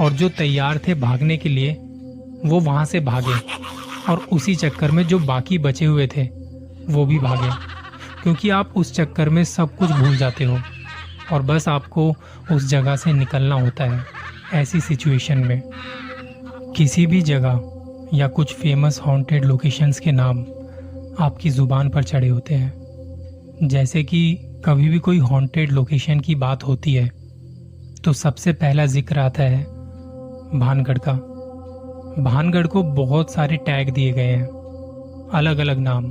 और जो तैयार थे भागने के लिए वो वहां से भागे, और उसी चक्कर में जो बाकी बचे हुए थे वो भी भागे, क्योंकि आप उस चक्कर में सब कुछ भूल जाते हो और बस आपको उस जगह से निकलना होता है। ऐसी सिचुएशन में किसी भी जगह या कुछ फेमस हॉन्टेड लोकेशंस के नाम आपकी ज़ुबान पर चढ़े होते हैं। जैसे कि कभी भी कोई हॉन्टेड लोकेशन की बात होती है तो सबसे पहला जिक्र आता है भानगढ़ का। भानगढ़ को बहुत सारे टैग दिए गए हैं, अलग अलग नाम,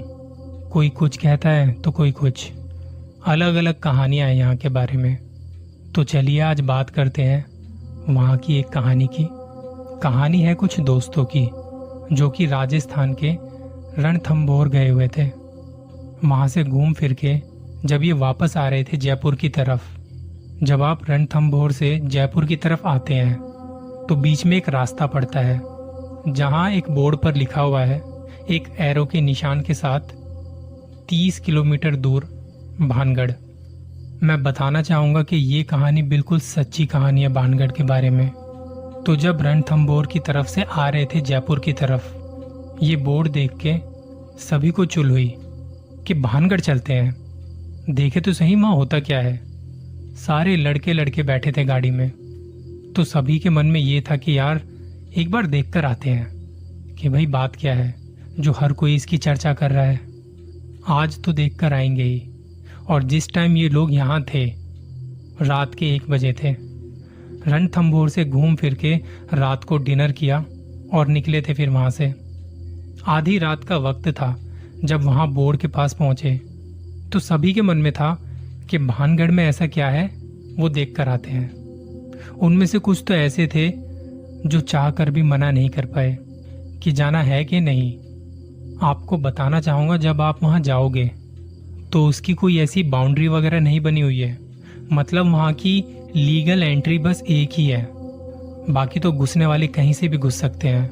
कोई कुछ कहता है तो कोई कुछ, अलग अलग कहानियां हैं यहाँ के बारे में। तो चलिए आज बात करते हैं वहाँ की एक कहानी की। कहानी है कुछ दोस्तों की जो कि राजस्थान के रणथंभौर गए हुए थे। वहाँ से घूम फिर के जब ये वापस आ रहे थे जयपुर की तरफ, जब आप रणथंभौर से जयपुर की तरफ आते हैं तो बीच में एक रास्ता पड़ता है जहाँ एक बोर्ड पर लिखा हुआ है एक एरो के निशान के साथ 30 किलोमीटर दूर भानगढ़। मैं बताना चाहूँगा कि ये कहानी बिल्कुल सच्ची कहानी है भानगढ़ के बारे में। तो जब रणथंभौर की तरफ से आ रहे थे जयपुर की तरफ, ये बोर्ड देख के सभी को चुल हुई कि भानगढ़ चलते हैं, देखे तो सही वहाँ होता क्या है। सारे लड़के लड़के बैठे थे गाड़ी में, तो सभी के मन में ये था कि यार एक बार देख कर आते हैं कि भाई बात क्या है जो हर कोई इसकी चर्चा कर रहा है। आज तो देख कर आएंगे ही। और जिस टाइम ये लोग यहाँ थे रात के 1 बजे थे। रणथंभौर से घूम फिर के रात को डिनर किया और निकले थे फिर वहाँ से। आधी रात का वक्त था जब वहाँ बोर्ड के पास पहुँचे, तो सभी के मन में था कि भानगढ़ में ऐसा क्या है वो देख कर आते हैं। उनमें से कुछ तो ऐसे थे जो चाह कर भी मना नहीं कर पाए कि जाना है कि नहीं। आपको बताना चाहूँगा जब आप वहाँ जाओगे तो उसकी कोई ऐसी बाउंड्री वगैरह नहीं बनी हुई है, मतलब वहाँ की लीगल एंट्री बस एक ही है, बाकी तो घुसने वाले कहीं से भी घुस सकते हैं।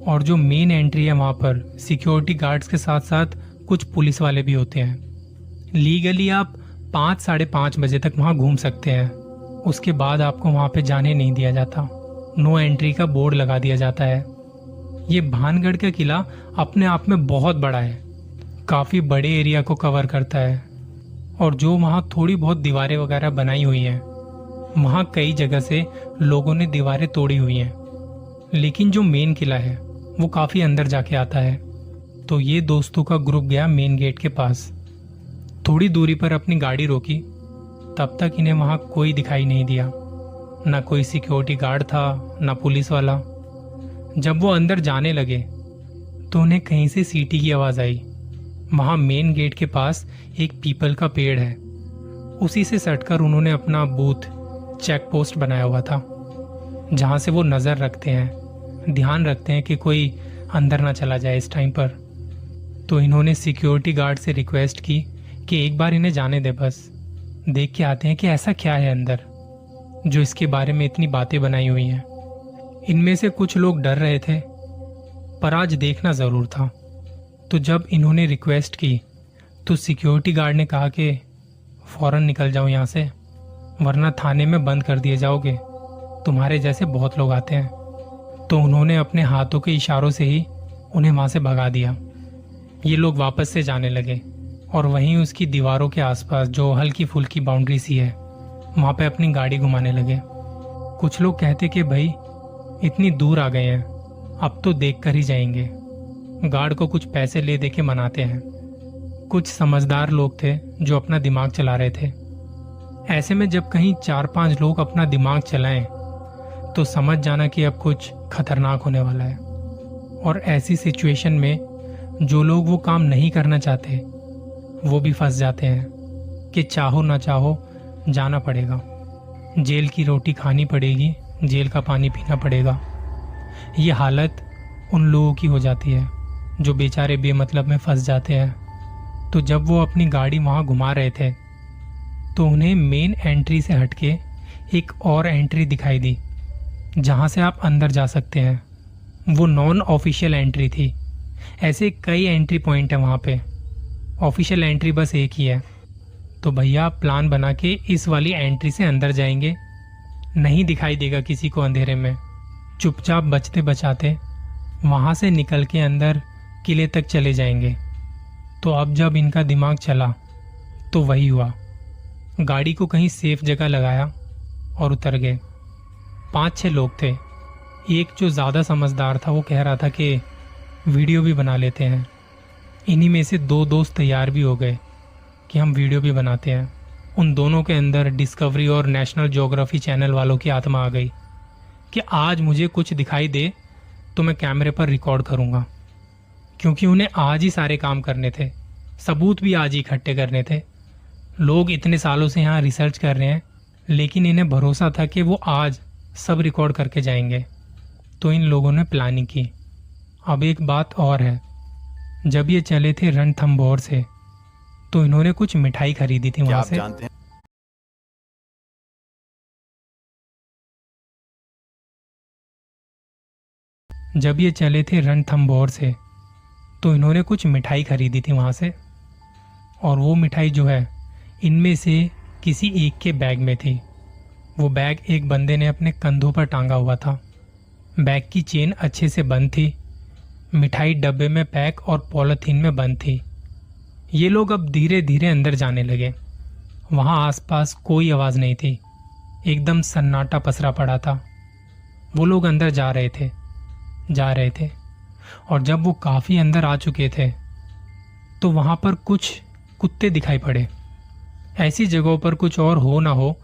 और जो मेन एंट्री है वहाँ पर सिक्योरिटी गार्ड्स के साथ साथ कुछ पुलिस वाले भी होते हैं। लीगली आप 5 साढ़े 5 बजे तक वहाँ घूम सकते हैं, उसके बाद आपको वहाँ पे जाने नहीं दिया जाता। नो एंट्री का बोर्ड लगा दिया जाता है। ये भानगढ़ का किला अपने आप में बहुत बड़ा है, काफ़ी बड़े एरिया को कवर करता है। और जो वहाँ थोड़ी बहुत दीवारें वगैरह बनाई हुई हैं, वहाँ कई जगह से लोगों ने दीवारें तोड़ी हुई हैं, लेकिन जो मेन किला है वो काफ़ी अंदर जाके आता है। तो ये दोस्तों का ग्रुप गया मेन गेट के पास। थोड़ी दूरी पर अपनी गाड़ी रोकी, तब तक इन्हें वहाँ कोई दिखाई नहीं दिया, ना कोई सिक्योरिटी गार्ड था ना पुलिस वाला। जब वो अंदर जाने लगे तो उन्हें कहीं से सीटी की आवाज़ आई। वहाँ मेन गेट के पास एक पीपल का पेड़ है, उसी से सटकर उन्होंने अपना बूथ चेक पोस्ट बनाया हुआ था, जहाँ से वो नज़र रखते हैं, ध्यान रखते हैं कि कोई अंदर ना चला जाए इस टाइम पर। तो इन्होंने सिक्योरिटी गार्ड से रिक्वेस्ट की कि एक बार इन्हें जाने दे, बस देख के आते हैं कि ऐसा क्या है अंदर जो इसके बारे में इतनी बातें बनाई हुई हैं। इनमें से कुछ लोग डर रहे थे, पर आज देखना ज़रूर था। तो जब इन्होंने रिक्वेस्ट की तो सिक्योरिटी गार्ड ने कहा कि फ़ौरन निकल जाओ यहाँ से, वरना थाने में बंद कर दिए जाओगे, तुम्हारे जैसे बहुत लोग आते हैं। तो उन्होंने अपने हाथों के इशारों से ही उन्हें वहाँ से भगा दिया। ये लोग वापस से जाने लगे और वहीं उसकी दीवारों के आसपास जो हल्की फुल्की बाउंड्री सी है वहाँ पे अपनी गाड़ी घुमाने लगे। कुछ लोग कहते कि भाई इतनी दूर आ गए हैं, अब तो देख कर ही जाएंगे। गार्ड को कुछ पैसे ले दे के मनाते हैं। कुछ समझदार लोग थे जो अपना दिमाग चला रहे थे। ऐसे में जब कहीं 4-5 लोग अपना दिमाग चलाएं तो समझ जाना कि अब कुछ खतरनाक होने वाला है। और ऐसी सिचुएशन में जो लोग वो काम नहीं करना चाहते वो भी फंस जाते हैं कि चाहो ना चाहो जाना पड़ेगा, जेल की रोटी खानी पड़ेगी, जेल का पानी पीना पड़ेगा। ये हालत उन लोगों की हो जाती है जो बेचारे बेमतलब में फंस जाते हैं। तो जब वो अपनी गाड़ी वहाँ घुमा रहे थे तो उन्हें मेन एंट्री से हटके एक और एंट्री दिखाई दी जहाँ से आप अंदर जा सकते हैं। वो नॉन ऑफिशियल एंट्री थी। ऐसे कई एंट्री पॉइंट है वहाँ पे, ऑफिशियल एंट्री बस एक ही है। तो भैया आप प्लान बना के इस वाली एंट्री से अंदर जाएंगे, नहीं दिखाई देगा किसी को अंधेरे में, चुपचाप बचते बचाते वहां से निकल के अंदर किले तक चले जाएंगे। तो अब जब इनका दिमाग चला तो वही हुआ, गाड़ी को कहीं सेफ जगह लगाया और उतर गए। 5-6 लोग थे। एक जो ज़्यादा समझदार था वो कह रहा था कि वीडियो भी बना लेते हैं। इन्हीं में से 2 दोस्त तैयार भी हो गए कि हम वीडियो भी बनाते हैं। उन दोनों के अंदर डिस्कवरी और नेशनल ज्योग्राफी चैनल वालों की आत्मा आ गई कि आज मुझे कुछ दिखाई दे तो मैं कैमरे पर रिकॉर्ड करूँगा, क्योंकि उन्हें आज ही सारे काम करने थे, सबूत भी आज ही इकट्ठे करने थे। लोग इतने सालों से यहाँ रिसर्च कर रहे हैं, लेकिन इन्हें भरोसा था कि वो आज सब रिकॉर्ड करके जाएंगे। तो इन लोगों ने प्लानिंग की। अब एक बात और है, जब ये चले थे रणथंभौर से तो इन्होंने कुछ मिठाई खरीदी थी वहां से। जानते हैं? जब ये चले थे रणथंभौर से तो इन्होंने कुछ मिठाई खरीदी थी वहां से, और वो मिठाई जो है इनमें से किसी एक के बैग में थी। वो बैग एक बंदे ने अपने कंधों पर टांगा हुआ था। बैग की चेन अच्छे से बंद थी। मिठाई डब्बे में पैक और पॉलिथीन में बंद थी। ये लोग अब धीरे धीरे अंदर जाने लगे। वहां आसपास कोई आवाज नहीं थी, एकदम सन्नाटा पसरा पड़ा था। वो लोग अंदर जा रहे थे और जब वो काफी अंदर आ चुके थे तो वहां पर कुछ कुत्ते दिखाई पड़े। ऐसी जगहों पर कुछ और हो ना हो,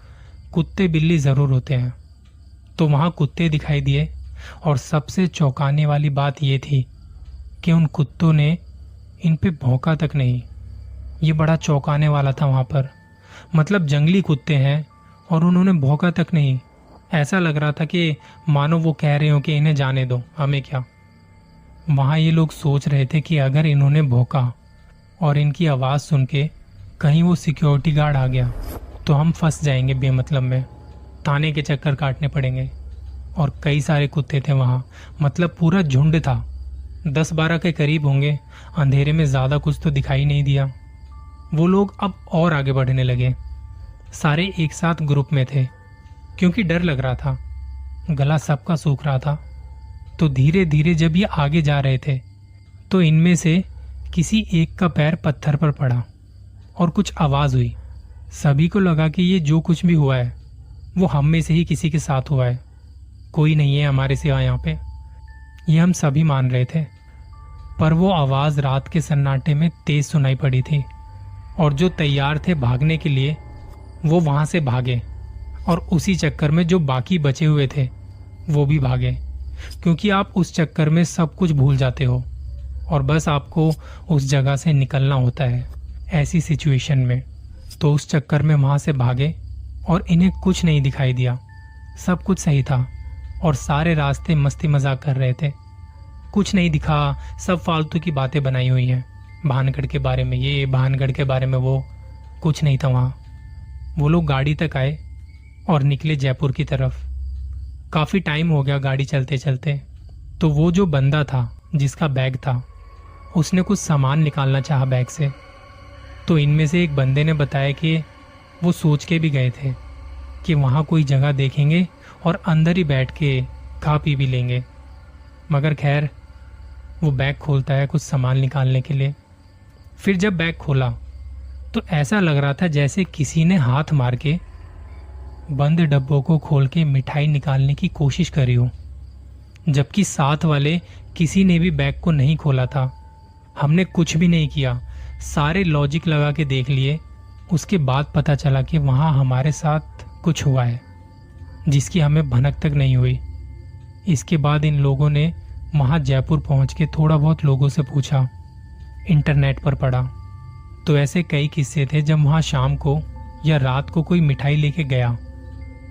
कुत्ते बिल्ली जरूर होते हैं। तो वहां कुत्ते दिखाई दिए, और सबसे चौंकाने वाली बात यह थी कि उन कुत्तों ने इन पे भौंका तक नहीं। ये बड़ा चौंकाने वाला था वहां पर। मतलब जंगली कुत्ते हैं और उन्होंने भौंका तक नहीं। ऐसा लग रहा था कि मानो वो कह रहे हो कि इन्हें जाने दो, हमें क्या। वहां ये लोग सोच रहे थे कि अगर इन्होंने भौंका और इनकी आवाज सुन के कहीं वो सिक्योरिटी गार्ड आ गया तो हम फंस जाएंगे बेमतलब में, ताने के चक्कर काटने पड़ेंगे। और कई सारे कुत्ते थे वहां, मतलब पूरा झुंड था, 10-12 के करीब होंगे। अंधेरे में ज्यादा कुछ तो दिखाई नहीं दिया। वो लोग अब और आगे बढ़ने लगे। सारे एक साथ ग्रुप में थे, क्योंकि डर लग रहा था, गला सबका सूख रहा था। तो धीरे धीरे जब ये आगे जा रहे थे तो इनमें से किसी एक का पैर पत्थर पर पड़ा और कुछ आवाज हुई। सभी को लगा कि ये जो कुछ भी हुआ है वो हम में से ही किसी के साथ हुआ है, कोई नहीं है हमारे सिवा यहाँ पे। ये हम सभी मान रहे थे, पर वो आवाज रात के सन्नाटे में तेज सुनाई पड़ी थी, और जो तैयार थे भागने के लिए वो वहां से भागे, और उसी चक्कर में जो बाकी बचे हुए थे वो भी भागे, क्योंकि आप उस चक्कर में सब कुछ भूल जाते हो और बस आपको उस जगह से निकलना होता है ऐसी सिचुएशन में। तो उस चक्कर में वहां से भागे और इन्हें कुछ नहीं दिखाई दिया, सब कुछ सही था और सारे रास्ते मस्ती मजाक कर रहे थे। कुछ नहीं दिखा, सब फालतू की बातें बनाई हुई हैं, भानगढ़ के बारे में ये, भानगढ़ के बारे में वो, कुछ नहीं था वहां। वो लोग गाड़ी तक आए और निकले जयपुर की तरफ। काफी टाइम हो गया गाड़ी चलते चलते। तो वो जो बंदा था जिसका बैग था, उसने कुछ सामान निकालना चाहा बैग से। तो इनमें से एक बंदे ने बताया कि वो सोच के भी गए थे कि वहां कोई जगह देखेंगे और अंदर ही बैठ के खा पी भी लेंगे। मगर खैर, वो बैग खोलता है कुछ सामान निकालने के लिए। फिर जब बैग खोला तो ऐसा लग रहा था जैसे किसी ने हाथ मार के बंद डब्बों को खोल के मिठाई निकालने की कोशिश करी हो, जबकि साथ वाले किसी ने भी बैग को नहीं खोला था। हमने कुछ भी नहीं किया, सारे लॉजिक लगा के देख लिए। उसके बाद पता चला कि वहां हमारे साथ कुछ हुआ है जिसकी हमें भनक तक नहीं हुई। इसके बाद इन लोगों ने वहां जयपुर पहुंच के थोड़ा बहुत लोगों से पूछा, इंटरनेट पर पढ़ा, तो ऐसे कई किस्से थे जब वहां शाम को या रात को कोई मिठाई लेके गया,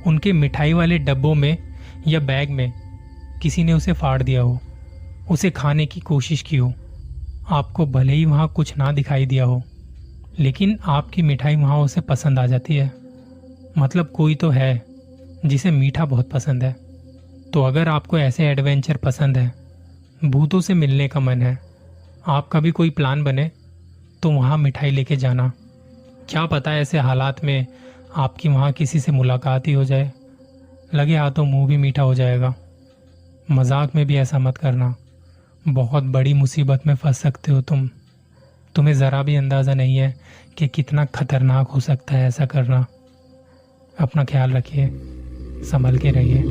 उनके मिठाई वाले डब्बों में या बैग में किसी ने उसे फाड़ दिया हो, उसे खाने की कोशिश की हो। आपको भले ही वहां कुछ ना दिखाई दिया हो, लेकिन आपकी मिठाई वहां उसे पसंद आ जाती है। मतलब कोई तो है जिसे मीठा बहुत पसंद है। तो अगर आपको ऐसे एडवेंचर पसंद है, भूतों से मिलने का मन है, आपका भी कोई प्लान बने तो वहाँ मिठाई लेके जाना। क्या पता ऐसे हालात में आपकी वहाँ किसी से मुलाकात ही हो जाए, लगे हाथों मुंह भी मीठा हो जाएगा। मजाक में भी ऐसा मत करना, बहुत बड़ी मुसीबत में फंस सकते हो तुम। तुम्हें ज़रा भी अंदाज़ा नहीं है कि कितना खतरनाक हो सकता है ऐसा करना। अपना ख्याल रखिए, संभल के रहिए।